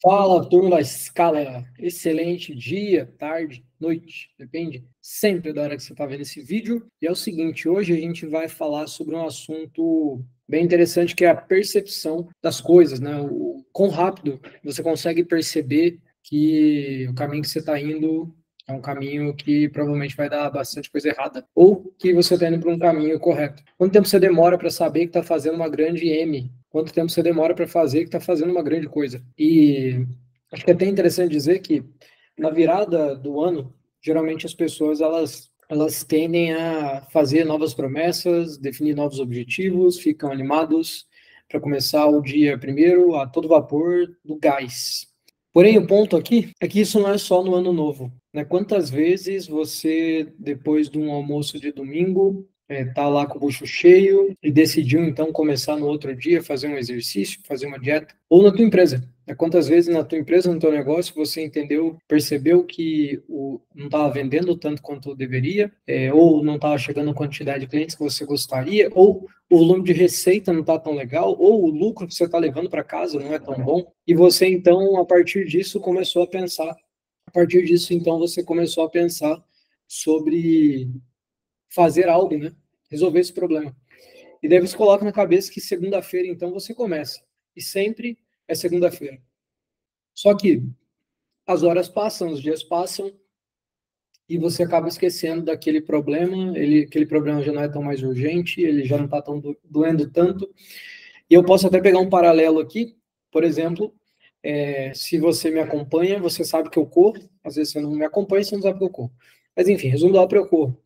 Fala, turma da escala. Excelente dia, tarde, noite, depende sempre da hora que você está vendo esse vídeo. E é o seguinte, hoje a gente vai falar sobre um assunto bem interessante, que é a percepção das coisas, né? O quão rápido você consegue perceber que o caminho que você está indo é um caminho que provavelmente vai dar bastante coisa errada, ou que você está indo para um caminho correto. Quanto tempo você demora para saber que está fazendo uma grande M? Quanto tempo você demora para fazer que está fazendo uma grande coisa? E acho que é até interessante dizer que na virada do ano, geralmente as pessoas elas tendem a fazer novas promessas, definir novos objetivos, ficam animados para começar o dia primeiro a todo vapor do gás. Porém, o ponto aqui é que isso não é só no ano novo, né? Quantas vezes você, depois de um almoço de domingo, tá lá com o bucho cheio e decidiu então começar no outro dia, fazer um exercício, fazer uma dieta, ou na tua empresa? Quantas vezes na tua empresa, no teu negócio, você entendeu, percebeu que não estava vendendo tanto quanto deveria, ou não estava chegando a quantidade de clientes que você gostaria, ou o volume de receita não está tão legal, ou o lucro que você está levando para casa não é tão bom, e você então, a partir disso, começou a pensar, você começou a pensar sobre fazer algo, né? Resolver esse problema. E daí você coloca na cabeça que segunda-feira, então, você começa. E sempre é segunda-feira. Só que as horas passam, os dias passam, e você acaba esquecendo daquele problema, aquele problema já não é tão mais urgente, ele já não está tão doendo tanto. E eu posso até pegar um paralelo aqui, por exemplo, se você me acompanha, você sabe que eu corro, às vezes você não me acompanha, você não sabe que eu corro. Mas enfim, resumo da ópera, eu corro.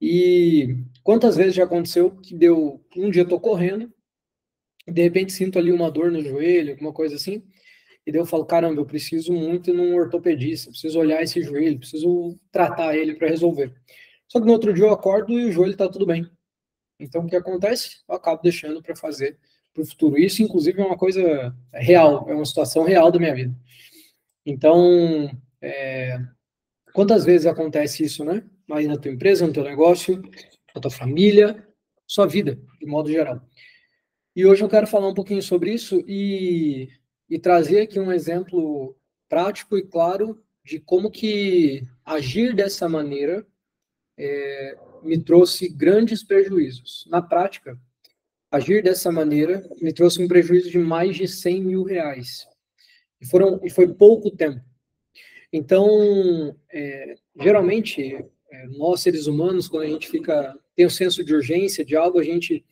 E quantas vezes já aconteceu que deu, um dia eu tô correndo, e de repente sinto ali uma dor no joelho, alguma coisa assim, e daí eu falo, caramba, eu preciso muito ir num ortopedista, preciso olhar esse joelho, preciso tratar ele para resolver. Só que no outro dia eu acordo e o joelho está tudo bem. Então o que acontece? Eu acabo deixando para fazer para o futuro. Isso, inclusive, é uma coisa real, é uma situação real da minha vida. Então, quantas vezes acontece isso, né? Aí na tua empresa, no teu negócio, na tua família, sua vida, de modo geral. E hoje eu quero falar um pouquinho sobre isso e trazer aqui um exemplo prático e claro de como que agir dessa maneira me trouxe grandes prejuízos. Na prática, agir dessa maneira me trouxe um prejuízo de mais de 100 mil reais. E foi pouco tempo. Então, geralmente, nós seres humanos, quando a gente tem o senso de urgência de algo, a gente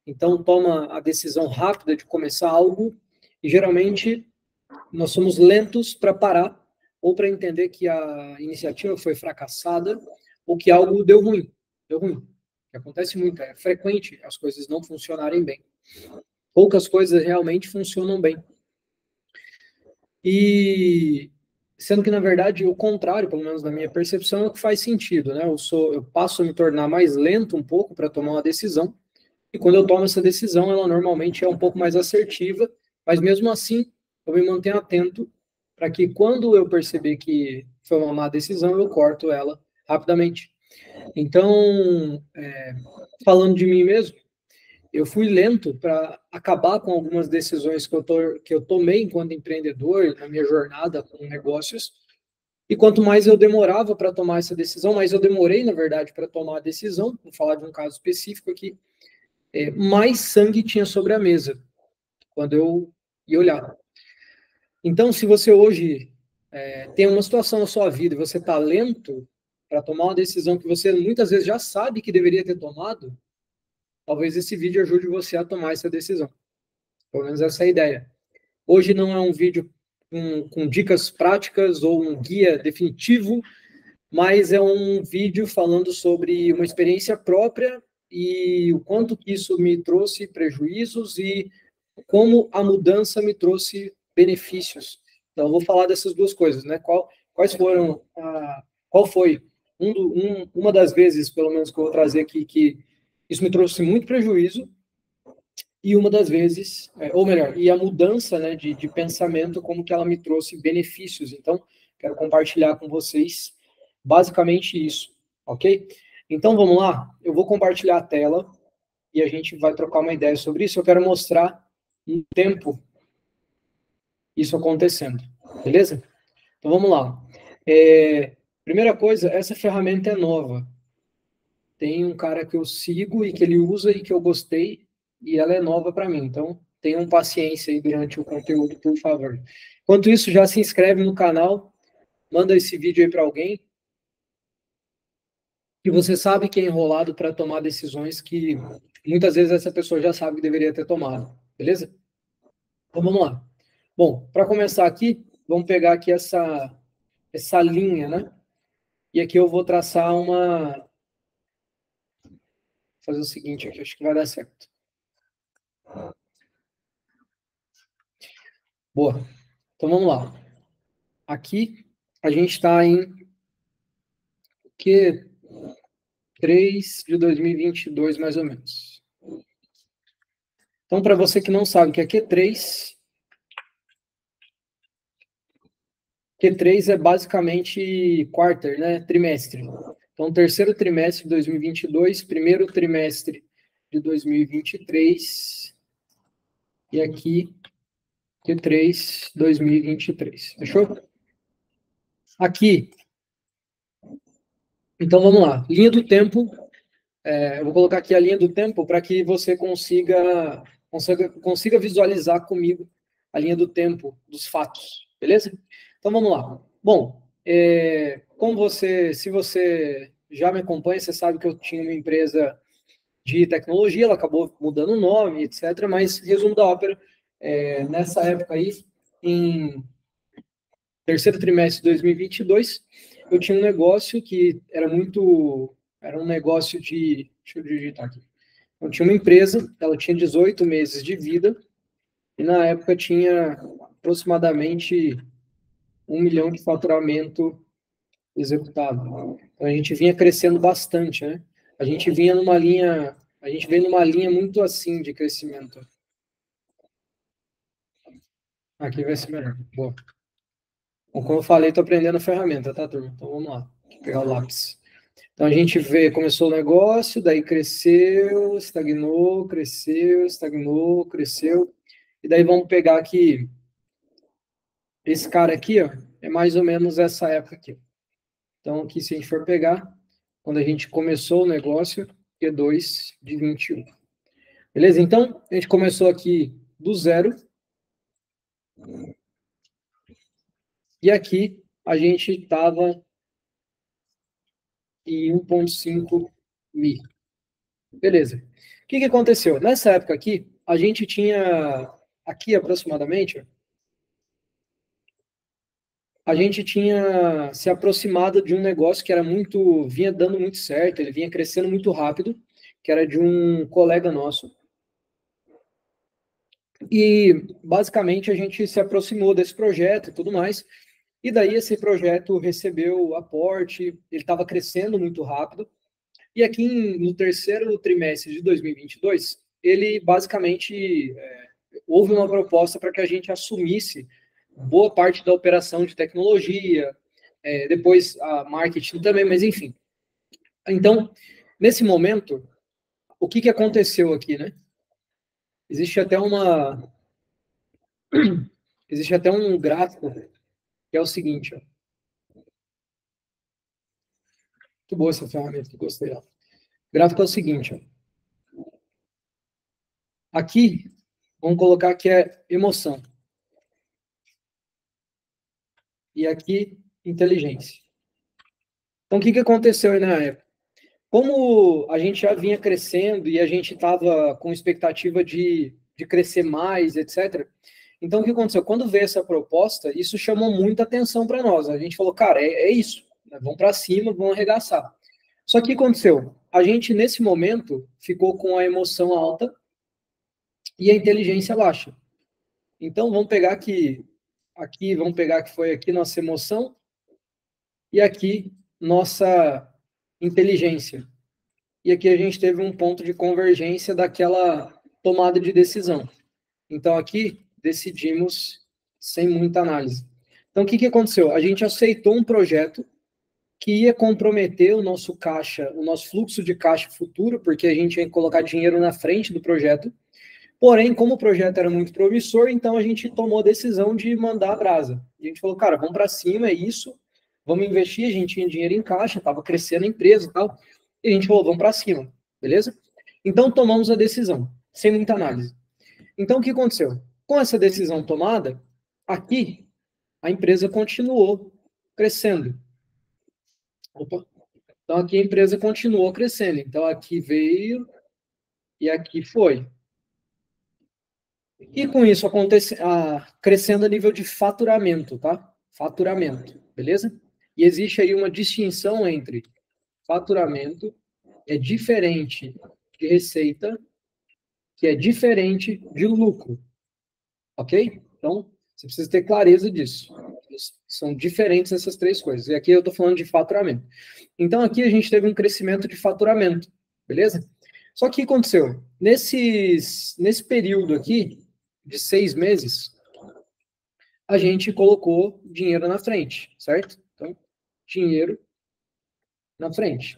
então toma a decisão rápida de começar algo e geralmente nós somos lentos para parar ou para entender que a iniciativa foi fracassada ou que algo deu ruim. Deu ruim. Que acontece muito, é frequente as coisas não funcionarem bem. Poucas coisas realmente funcionam bem. E sendo que, na verdade, o contrário, pelo menos na minha percepção, é o que faz sentido, né? Eu passo a me tornar mais lento um pouco para tomar uma decisão, e quando eu tomo essa decisão, ela normalmente é um pouco mais assertiva, mas mesmo assim, eu me mantenho atento para que quando eu perceber que foi uma má decisão, eu corto ela rapidamente. Então, falando de mim mesmo, eu fui lento para acabar com algumas decisões que eu tomei enquanto empreendedor, na minha jornada com negócios, e quanto mais eu demorava para tomar essa decisão, mais eu demorei, na verdade, para tomar a decisão, vou falar de um caso específico aqui, mais sangue tinha sobre a mesa, quando eu ia olhar. Então, se você hoje tem uma situação na sua vida e você está lento para tomar uma decisão que você muitas vezes já sabe que deveria ter tomado, talvez esse vídeo ajude você a tomar essa decisão. Pelo menos essa é a ideia. Hoje não é um vídeo com dicas práticas ou um guia definitivo, mas é um vídeo falando sobre uma experiência própria e o quanto que isso me trouxe prejuízos e como a mudança me trouxe benefícios. Então, eu vou falar dessas duas coisas, né? Quais foram, qual foi uma das vezes, pelo menos, que eu vou trazer aqui, que isso me trouxe muito prejuízo, e uma das vezes, ou melhor, e a mudança, né, de pensamento, como que ela me trouxe benefícios. Então, quero compartilhar com vocês basicamente isso, ok? Então, vamos lá? Eu vou compartilhar a tela e a gente vai trocar uma ideia sobre isso. Eu quero mostrar um tempo isso acontecendo. Beleza? Então vamos lá. Primeira coisa, essa ferramenta é nova. Tem um cara que eu sigo e que ele usa e que eu gostei, e ela é nova para mim. Então, tenham paciência aí durante o conteúdo, por favor. Enquanto isso, já se inscreve no canal, manda esse vídeo aí para alguém que você sabe que é enrolado para tomar decisões que muitas vezes essa pessoa já sabe que deveria ter tomado. Beleza? Então vamos lá. Bom, para começar aqui, vamos pegar aqui essa linha, né? E aqui eu vou traçar fazer o seguinte aqui, acho que vai dar certo. Boa. Então vamos lá. Aqui a gente está em Q3 de 2022, mais ou menos. Então, para você que não sabe o que é Q3 é basicamente quarter, né? Trimestre. Então, terceiro trimestre de 2022, primeiro trimestre de 2023 e aqui Q3 2023. Fechou? Aqui. Então, vamos lá. Linha do tempo. Eu vou colocar aqui a linha do tempo para que você consiga visualizar comigo a linha do tempo dos fatos, beleza? Então vamos lá. Bom, se você já me acompanha, você sabe que eu tinha uma empresa de tecnologia, ela acabou mudando o nome, etc. Mas, resumo da ópera, nessa época aí, em terceiro trimestre de 2022, eu tinha um negócio que era um negócio deixa eu digitar aqui. Eu tinha uma empresa, ela tinha 18 meses de vida, e na época tinha aproximadamente 1 milhão de faturamento executado. Então a gente vinha crescendo bastante, né? A gente veio numa linha muito assim de crescimento. Aqui vai ser melhor. Boa. Bom, como eu falei, estou aprendendo a ferramenta, tá, turma? Então vamos lá. Vou pegar o lápis. Então a gente começou o negócio, daí cresceu, estagnou, cresceu, estagnou, cresceu. E daí vamos pegar aqui, esse cara aqui, ó, é mais ou menos essa época aqui. Então aqui, se a gente for pegar, quando a gente começou o negócio, Q2 de 21. Beleza? Então, a gente começou aqui do zero. E aqui a gente estava em 1,5 mil. Beleza. O que aconteceu? Nessa época aqui, a gente tinha, aqui aproximadamente, a gente tinha se aproximado de um negócio que vinha dando muito certo, ele vinha crescendo muito rápido, que era de um colega nosso. E, basicamente, a gente se aproximou desse projeto e tudo mais, e daí esse projeto recebeu aporte, ele estava crescendo muito rápido, e aqui no terceiro trimestre de 2022, ele basicamente houve uma proposta para que a gente assumisse boa parte da operação de tecnologia, depois a marketing também, mas enfim. Então, nesse momento, o que aconteceu aqui, né? Existe até um gráfico que é o seguinte, ó. Muito boa essa ferramenta, que gostei dela. O gráfico é o seguinte, ó. Aqui, vamos colocar que é emoção. E aqui, inteligência. Então, o que aconteceu aí na época? Como a gente já vinha crescendo e a gente estava com expectativa de crescer mais, etc. Então, o que aconteceu? Quando veio essa proposta, isso chamou muita atenção para nós. A gente falou, cara, é isso. Né? Vamos para cima, vamos arregaçar. Só que o que aconteceu? A gente, nesse momento, ficou com a emoção alta e a inteligência baixa. Então, vamos pegar que foi aqui nossa emoção e aqui nossa inteligência. E aqui a gente teve um ponto de convergência daquela tomada de decisão. Então, aqui decidimos sem muita análise. Então, o que aconteceu? A gente aceitou um projeto que ia comprometer o nosso caixa, o nosso fluxo de caixa futuro, porque a gente ia colocar dinheiro na frente do projeto, Porém, como o projeto era muito promissor, então a gente tomou a decisão de mandar a brasa. E a gente falou, cara, vamos para cima, é isso, vamos investir, a gente tinha dinheiro em caixa, estava crescendo a empresa e tal, e a gente falou, vamos para cima, beleza? Então tomamos a decisão, sem muita análise. Então o que aconteceu? Com essa decisão tomada, aqui a empresa continuou crescendo. Opa. Então aqui a empresa continuou crescendo. Então aqui veio e aqui foi. E com isso crescendo a nível de faturamento, tá? Faturamento, beleza? E existe aí uma distinção entre faturamento, é diferente de receita, que é diferente de lucro, ok? Então, você precisa ter clareza disso. São diferentes essas três coisas. E aqui eu estou falando de faturamento. Então, aqui a gente teve um crescimento de faturamento, beleza? Só que o que aconteceu? Nesse período aqui, de 6 meses, a gente colocou dinheiro na frente, certo? Então, dinheiro na frente.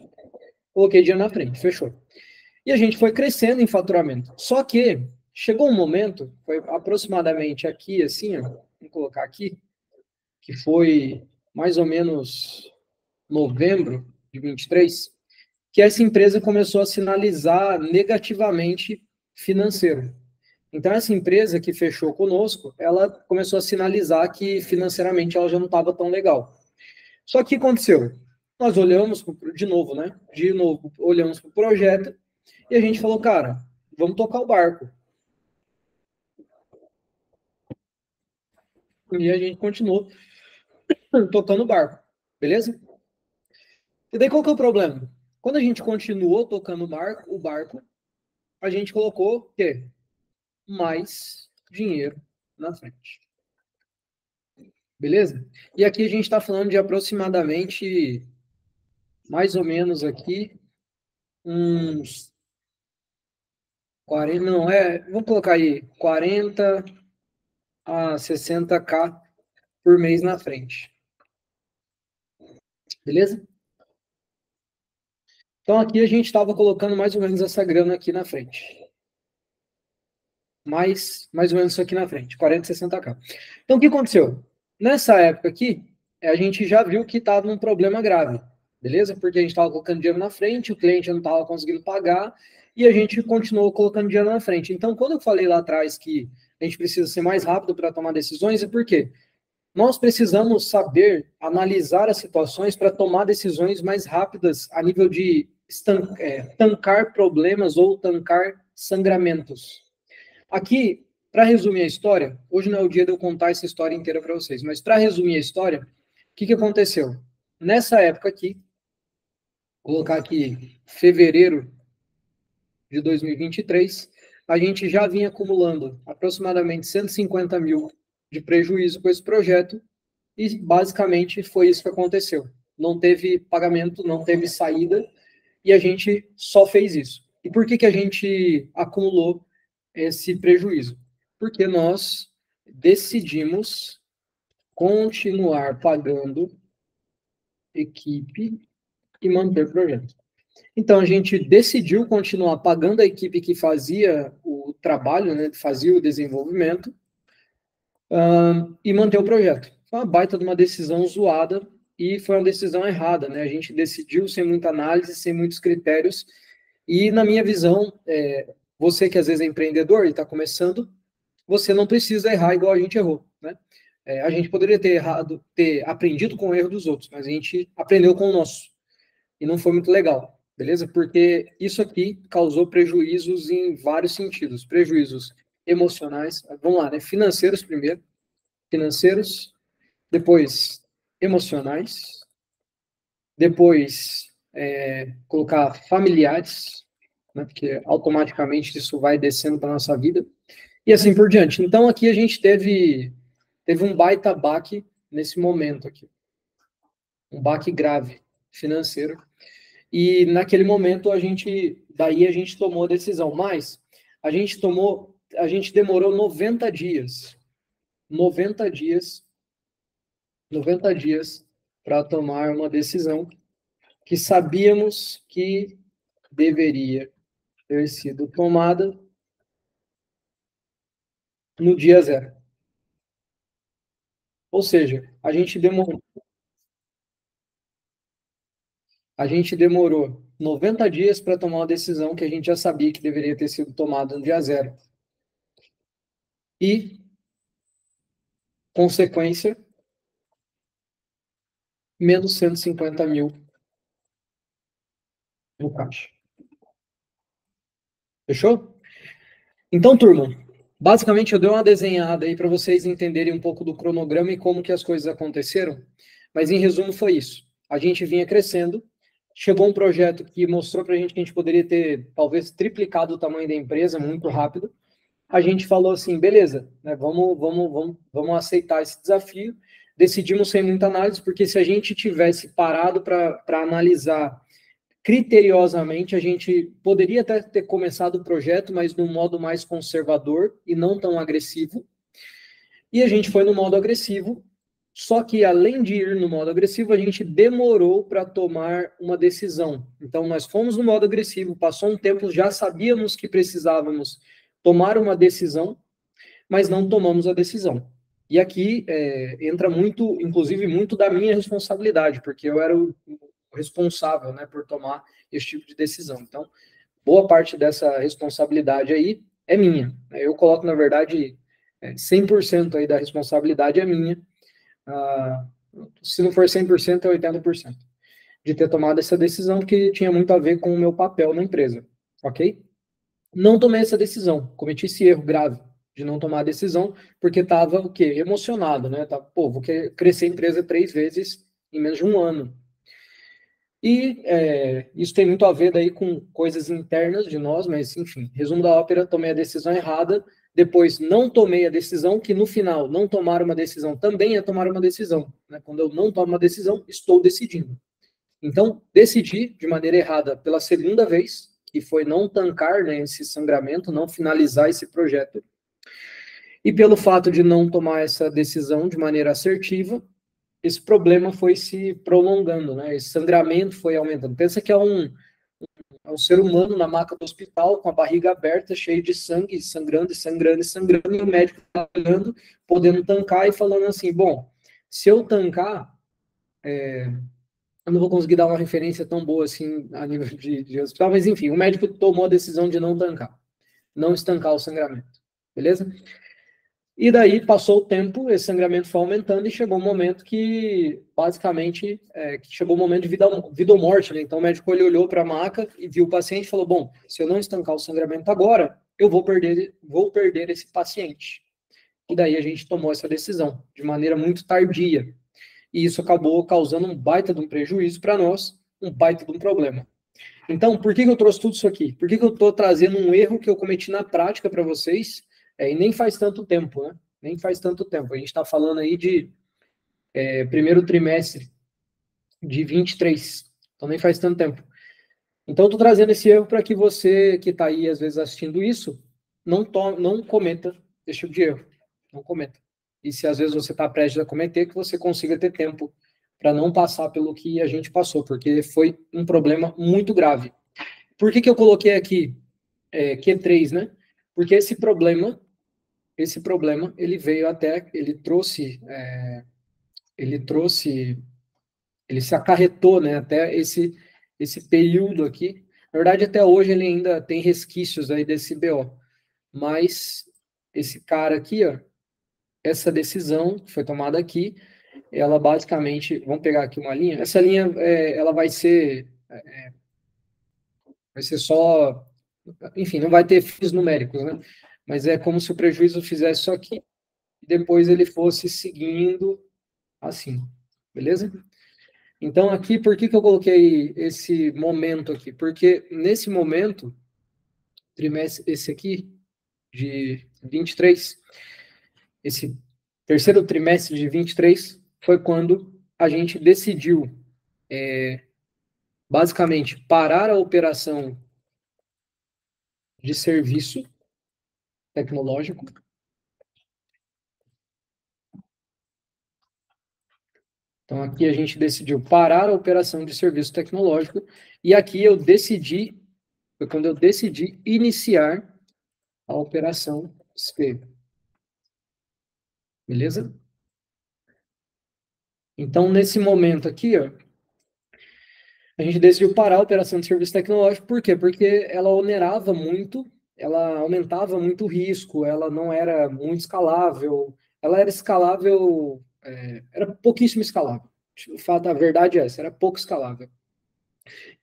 Coloquei dinheiro na frente, fechou. E a gente foi crescendo em faturamento. Só que chegou um momento, foi aproximadamente aqui, assim, ó, vamos colocar aqui, que foi mais ou menos novembro de 23, que essa empresa começou a sinalizar negativamente financeiro. Então, essa empresa que fechou conosco, ela começou a sinalizar que financeiramente ela já não estava tão legal. Só que o que aconteceu? Nós olhamos, de novo, né? De novo, olhamos para o projeto e a gente falou, cara, vamos tocar o barco. E a gente continuou tocando o barco, beleza? E daí qual que é o problema? Quando a gente continuou tocando o barco, a gente colocou o quê? Mais dinheiro na frente. Beleza? E aqui a gente está falando de aproximadamente, mais ou menos aqui, uns 40, não é, vamos colocar aí, 40 a 60K por mês na frente. Beleza? Então aqui a gente estava colocando mais ou menos essa grana aqui na frente. Mais ou menos isso aqui na frente, 40, 60K. Então o que aconteceu? Nessa época aqui, a gente já viu que estava num problema grave, beleza? Porque a gente estava colocando dinheiro na frente, o cliente não estava conseguindo pagar, e a gente continuou colocando dinheiro na frente. Então, quando eu falei lá atrás que a gente precisa ser mais rápido para tomar decisões, é porque nós precisamos saber analisar as situações para tomar decisões mais rápidas a nível de tancar problemas ou tancar sangramentos. Aqui, para resumir a história, hoje não é o dia de eu contar essa história inteira para vocês, mas para resumir a história, o que aconteceu? Nessa época aqui, vou colocar aqui fevereiro de 2023, a gente já vinha acumulando aproximadamente 150 mil de prejuízo com esse projeto e basicamente foi isso que aconteceu. Não teve pagamento, não teve saída e a gente só fez isso. E por que a gente acumulou esse prejuízo? Porque nós decidimos continuar pagando equipe e manter projeto. Então, a gente decidiu continuar pagando a equipe que fazia o trabalho, né, fazia o desenvolvimento, e manter o projeto. Foi uma baita de uma decisão zoada e foi uma decisão errada, né? A gente decidiu sem muita análise, sem muitos critérios, e na minha visão, você que às vezes é empreendedor e está começando, você não precisa errar igual a gente errou, né? A gente poderia ter errado, ter aprendido com o erro dos outros, mas a gente aprendeu com o nosso. E não foi muito legal, beleza? Porque isso aqui causou prejuízos em vários sentidos. Prejuízos emocionais, vamos lá, né? Financeiros primeiro, financeiros, depois emocionais, depois colocar familiares, né? Porque automaticamente isso vai descendo para nossa vida, e assim por diante. Então aqui a gente teve um baita baque nesse momento aqui, um baque grave financeiro. E naquele momento daí a gente tomou a decisão, mas a gente demorou 90 dias, 90 dias, 90 dias para tomar uma decisão que sabíamos que deveria ter sido tomada no dia zero. Ou seja, a gente demorou 90 dias para tomar uma decisão que a gente já sabia que deveria ter sido tomada no dia zero. E, consequência, menos 150 mil no caixa. Fechou? Então, turma, basicamente eu dei uma desenhada aí para vocês entenderem um pouco do cronograma e como que as coisas aconteceram, mas em resumo foi isso. A gente vinha crescendo, chegou um projeto que mostrou para a gente que a gente poderia ter talvez triplicado o tamanho da empresa muito rápido. A gente falou assim, beleza, né, vamos aceitar esse desafio. Decidimos sem muita análise, porque se a gente tivesse parado para analisar criteriosamente, a gente poderia até ter começado o projeto, mas de um modo mais conservador e não tão agressivo. E a gente foi no modo agressivo, só que além de ir no modo agressivo, a gente demorou para tomar uma decisão. Então, nós fomos no modo agressivo, passou um tempo, já sabíamos que precisávamos tomar uma decisão, mas não tomamos a decisão. E aqui entra muito, inclusive, muito da minha responsabilidade, porque eu era o responsável, né, por tomar esse tipo de decisão. Então, boa parte dessa responsabilidade aí é minha. Eu coloco, na verdade, 100% aí da responsabilidade é minha. Ah, se não for 100%, é 80% de ter tomado essa decisão, que tinha muito a ver com o meu papel na empresa, ok? Não tomei essa decisão, cometi esse erro grave de não tomar a decisão, porque estava o quê? Emocionado, né? Tá, pô, vou crescer a empresa 3 vezes em menos de um ano. E isso tem muito a ver daí com coisas internas de nós, mas enfim, resumo da ópera, tomei a decisão errada, depois não tomei a decisão, que no final, não tomar uma decisão também é tomar uma decisão. Né? Quando eu não tomo uma decisão, estou decidindo. Então, decidi de maneira errada pela segunda vez, que foi não tancar, né, esse sangramento, não finalizar esse projeto. E pelo fato de não tomar essa decisão de maneira assertiva, esse problema foi se prolongando, né? Esse sangramento foi aumentando. Pensa que é um ser humano na maca do hospital, com a barriga aberta, cheio de sangue, sangrando, sangrando, sangrando, e o médico olhando, podendo tancar e falando assim, bom, se eu tancar, eu não vou conseguir dar uma referência tão boa assim a nível de hospital, mas enfim, o médico tomou a decisão de não tancar, não estancar o sangramento, beleza? E daí passou o tempo, esse sangramento foi aumentando e chegou um momento que, basicamente, que chegou o momento de vida ou morte, né? Então o médico ele olhou para a maca e viu o paciente e falou, bom, se eu não estancar o sangramento agora, eu vou perder esse paciente. E daí a gente tomou essa decisão, de maneira muito tardia. E isso acabou causando um baita de um prejuízo para nós, um baita de um problema. Então, por que eu trouxe tudo isso aqui? Por que eu estou trazendo um erro que eu cometi na prática para vocês? E nem faz tanto tempo, né? Nem faz tanto tempo. A gente está falando aí de primeiro trimestre de 23. Então, nem faz tanto tempo. Então, eu estou trazendo esse erro para que você que está aí, às vezes, assistindo isso, não cometa esse tipo de erro. Não cometa. E se, às vezes, você está prestes a cometer, que você consiga ter tempo para não passar pelo que a gente passou, porque foi um problema muito grave. Por que eu coloquei aqui Q3, né? Porque esse problema, ele veio até, ele se acarretou, né? Até esse período aqui. Na verdade, até hoje ele ainda tem resquícios aí desse BO. Mas esse cara aqui, ó, essa decisão que foi tomada aqui, ela basicamente, vamos pegar aqui uma linha. Essa linha, ela vai ser só, enfim, não vai ter fins numéricos, né? Mas é como se o prejuízo fizesse isso aqui e depois ele fosse seguindo assim, beleza? Então, aqui, por que eu coloquei esse momento aqui? Porque nesse momento, trimestre, esse aqui, de 23, esse terceiro trimestre de 23, foi quando a gente decidiu, basicamente, parar a operação de serviço tecnológico. Então, aqui a gente decidiu parar a operação de serviço tecnológico, e aqui foi quando eu decidi iniciar a operação espelho. Beleza? Então, nesse momento aqui, ó, a gente decidiu parar a operação de serviço tecnológico. Por quê? Porque ela onerava muito, ela aumentava muito o risco, ela não era muito escalável, ela era escalável, era pouquíssimo escalável. O fato, a verdade é essa, era pouco escalável.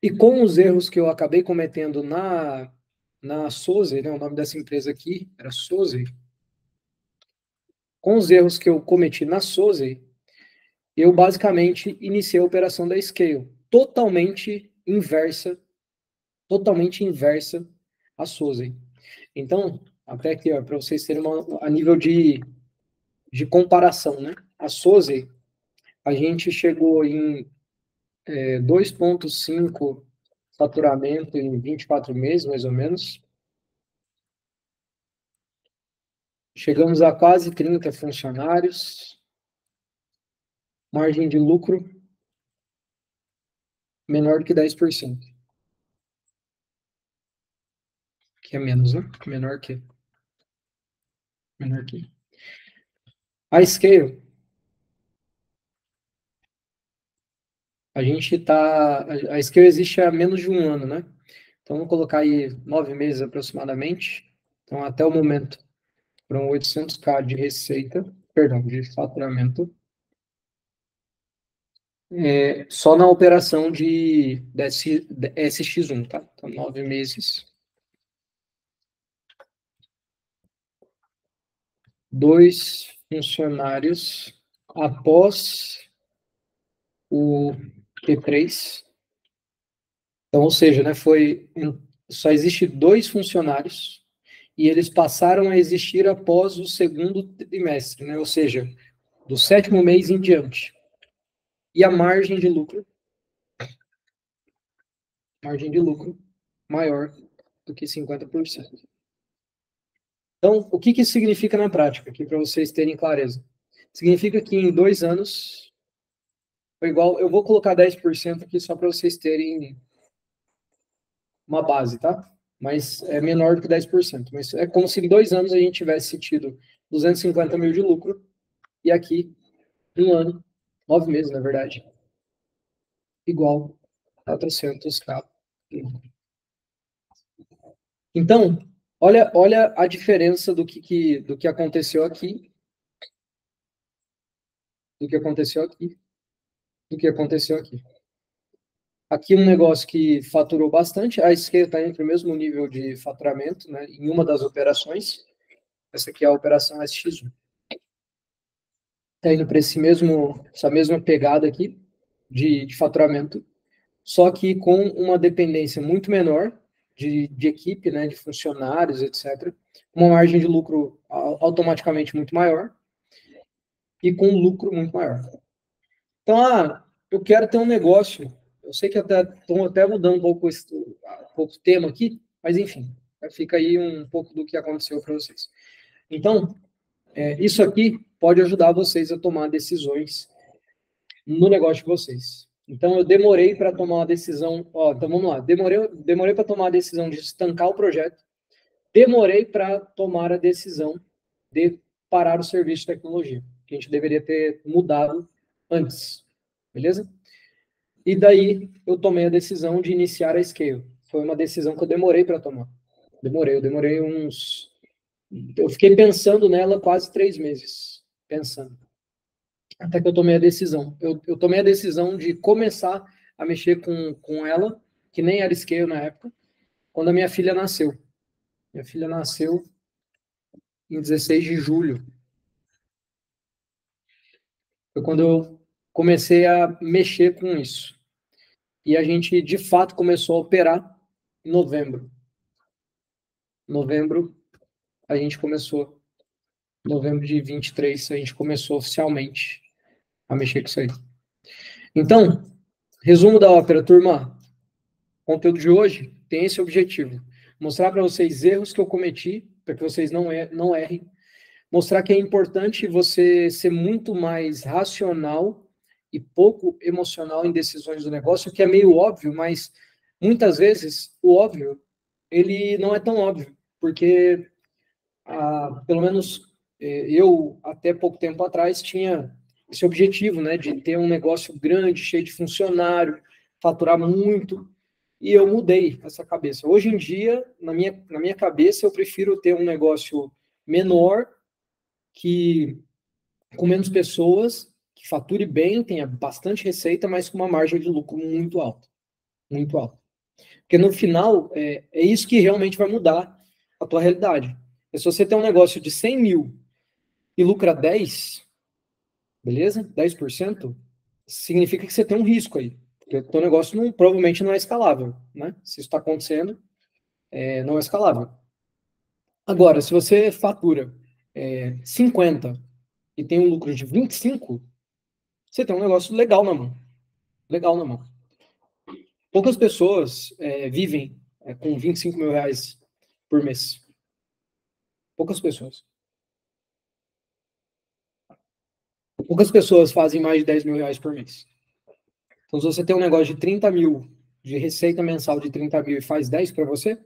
E com os erros que eu acabei cometendo na Soze, né, o nome dessa empresa aqui era Soze, com os erros que eu cometi na Soze, eu basicamente iniciei a operação da Scale, totalmente inversa à Soze. Então, até aqui, para vocês terem a nível de comparação, né? A Soze, a gente chegou em 2,5 faturamento em 24 meses, mais ou menos. Chegamos a quase 30 funcionários. Margem de lucro menor do que 10%. Que é menos, né? Menor que. Menor que. A Scale, a gente tá. A Scale existe há menos de um ano, né? Então, vamos colocar aí 9 meses aproximadamente. Então, até o momento, foram 800k de receita, perdão, de faturamento. Só na operação de SX1, tá? Então, 9 meses. 2 funcionários após o T3. Então, ou seja, né, só existe 2 funcionários e eles passaram a existir após o segundo trimestre, né, ou seja, do 7º mês em diante. E a margem de lucro maior do que 50%. Então, o que isso significa na prática, aqui para vocês terem clareza? Significa que em 2 anos, igual, eu vou colocar 10% aqui só para vocês terem uma base, tá? Mas é menor do que 10%. Mas é como se em 2 anos a gente tivesse tido 250 mil de lucro e aqui, um ano, 9 meses, na verdade, igual a 400k. Então, olha a diferença do que aconteceu aqui, do que aconteceu aqui, do que aconteceu aqui. Aqui um negócio que faturou bastante, a esquerda está entre o mesmo nível de faturamento, né, em uma das operações. Essa aqui é a operação SX1. Está indo para essa mesma pegada aqui de faturamento, só que com uma dependência muito menor de equipe, né, de funcionários, etc. Uma margem de lucro automaticamente muito maior e com um lucro muito maior. Então, eu quero ter um negócio. Eu sei que estou até mudando um pouco o tema aqui, mas enfim, fica aí um pouco do que aconteceu para vocês. Então, isso aqui pode ajudar vocês a tomar decisões no negócio de vocês. Então, eu demorei para tomar uma decisão. Então vamos lá. Demorei para tomar a decisão de estancar o projeto. Demorei para tomar a decisão de parar o serviço de tecnologia, que a gente deveria ter mudado antes. Beleza? E daí eu tomei a decisão de iniciar a Scale. Foi uma decisão que eu demorei para tomar. Eu demorei uns. Eu fiquei pensando nela quase 3 meses. Pensando. Até que eu tomei a decisão. Eu tomei a decisão de começar a mexer com ela, que nem era Scale na época, quando a minha filha nasceu. Minha filha nasceu em 16 de julho. Foi quando eu comecei a mexer com isso. E a gente, de fato, começou a operar em novembro. A gente começou. Novembro de 23, a gente começou oficialmente a mexer com isso aí. Então, resumo da ópera, turma. O conteúdo de hoje tem esse objetivo. Mostrar para vocês erros que eu cometi, para que vocês não errem. Mostrar que é importante você ser muito mais racional e pouco emocional em decisões do negócio, que é meio óbvio, mas muitas vezes o óbvio, ele não é tão óbvio, porque pelo menos eu, até pouco tempo atrás, tinha esse objetivo, né, de ter um negócio grande, cheio de funcionário, faturar muito, e eu mudei essa cabeça. Hoje em dia, na minha cabeça, eu prefiro ter um negócio menor, que com menos pessoas, que fature bem, tenha bastante receita, mas com uma margem de lucro muito alta. Muito alta. Porque no final, é isso que realmente vai mudar a tua realidade. Se você tem um negócio de 100 mil e lucra 10, beleza? 10%, significa que você tem um risco aí. Porque o teu negócio provavelmente não é escalável, né? Se isso está acontecendo, não é escalável. Agora, se você fatura 50 e tem um lucro de 25, você tem um negócio legal na mão. Legal na mão. Poucas pessoas vivem com 25 mil reais por mês. Poucas pessoas. Poucas pessoas fazem mais de 10 mil reais por mês. Então, se você tem um negócio de 30 mil, de receita mensal de 30 mil e faz 10 para você,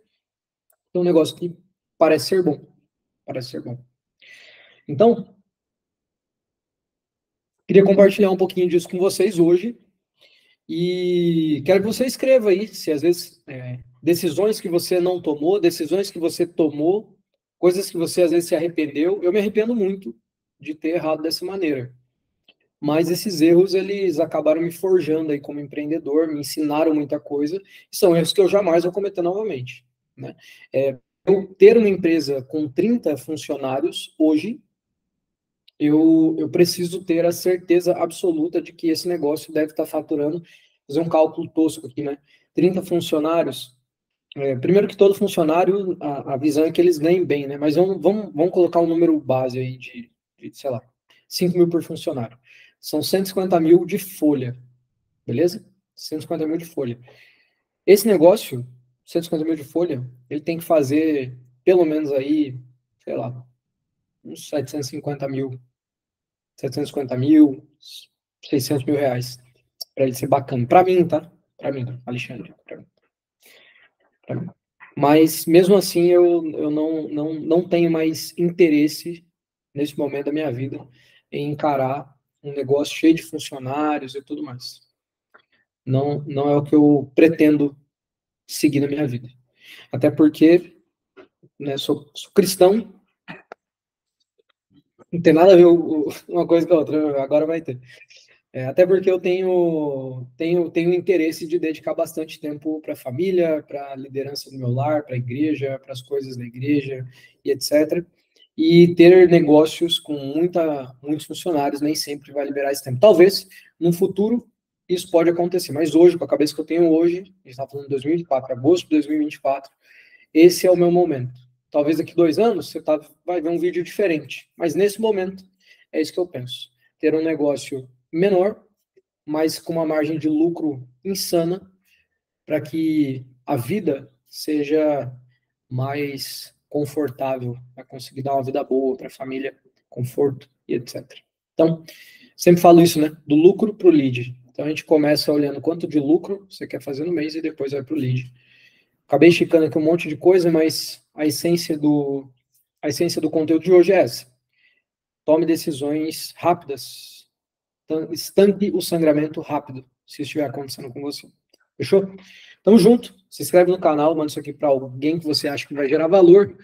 é um negócio que parece ser bom. Parece ser bom. Então, queria compartilhar um pouquinho disso com vocês hoje. E quero que você escreva aí, se às vezes decisões que você não tomou, decisões que você tomou, coisas que você às vezes se arrependeu. Eu me arrependo muito de ter errado dessa maneira. Mas esses erros, eles acabaram me forjando aí como empreendedor, me ensinaram muita coisa, e são erros que eu jamais vou cometer novamente, né? Eu ter uma empresa com 30 funcionários, hoje, eu preciso ter a certeza absoluta de que esse negócio deve estar faturando, fazer um cálculo tosco aqui, né? 30 funcionários, primeiro que todo funcionário, a visão é que eles ganhem bem, né? Mas vamos colocar um número base aí de, sei lá, 5 mil por funcionário. São 150 mil de folha, beleza? 150 mil de folha. Esse negócio, 150 mil de folha, ele tem que fazer pelo menos aí, sei lá, uns 750 mil, 600 mil reais, para ele ser bacana. Para mim, tá? Para mim, Alexandre. Pra mim. Mas, mesmo assim, eu não tenho mais interesse, nesse momento da minha vida, em encarar um negócio cheio de funcionários e tudo mais. Não é o que eu pretendo seguir na minha vida. Até porque, né, sou cristão, não tem nada a ver uma coisa com a outra, agora vai ter. Até porque eu tenho interesse de dedicar bastante tempo para a família, para a liderança do meu lar, para a igreja, para as coisas da igreja e etc. E ter negócios com muitos funcionários nem sempre vai liberar esse tempo. Talvez, no futuro, isso pode acontecer, mas hoje, com a cabeça que eu tenho hoje, a gente está falando de 2024, agosto de 2024, esse é o meu momento. Talvez daqui 2 anos você vai ver um vídeo diferente, mas nesse momento é isso que eu penso. Ter um negócio menor, mas com uma margem de lucro insana, para que a vida seja mais confortável, para conseguir dar uma vida boa para a família, conforto e etc. Então, sempre falo isso, né? Do lucro para o lead. Então, a gente começa olhando quanto de lucro você quer fazer no mês e depois vai para o lead. Acabei esticando aqui um monte de coisa, mas a essência do conteúdo de hoje é essa. Tome decisões rápidas. Estanque o sangramento rápido, se estiver acontecendo com você. Fechou? Tamo junto. Se inscreve no canal, manda isso aqui para alguém que você acha que vai gerar valor.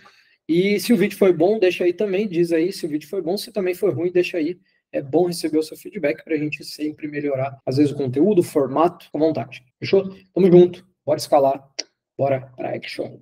E se o vídeo foi bom, deixa aí também. Diz aí se o vídeo foi bom. Se também foi ruim, deixa aí. É bom receber o seu feedback para a gente sempre melhorar, às vezes, o conteúdo, o formato, com vontade. Fechou? Tamo junto. Bora escalar. Bora para action.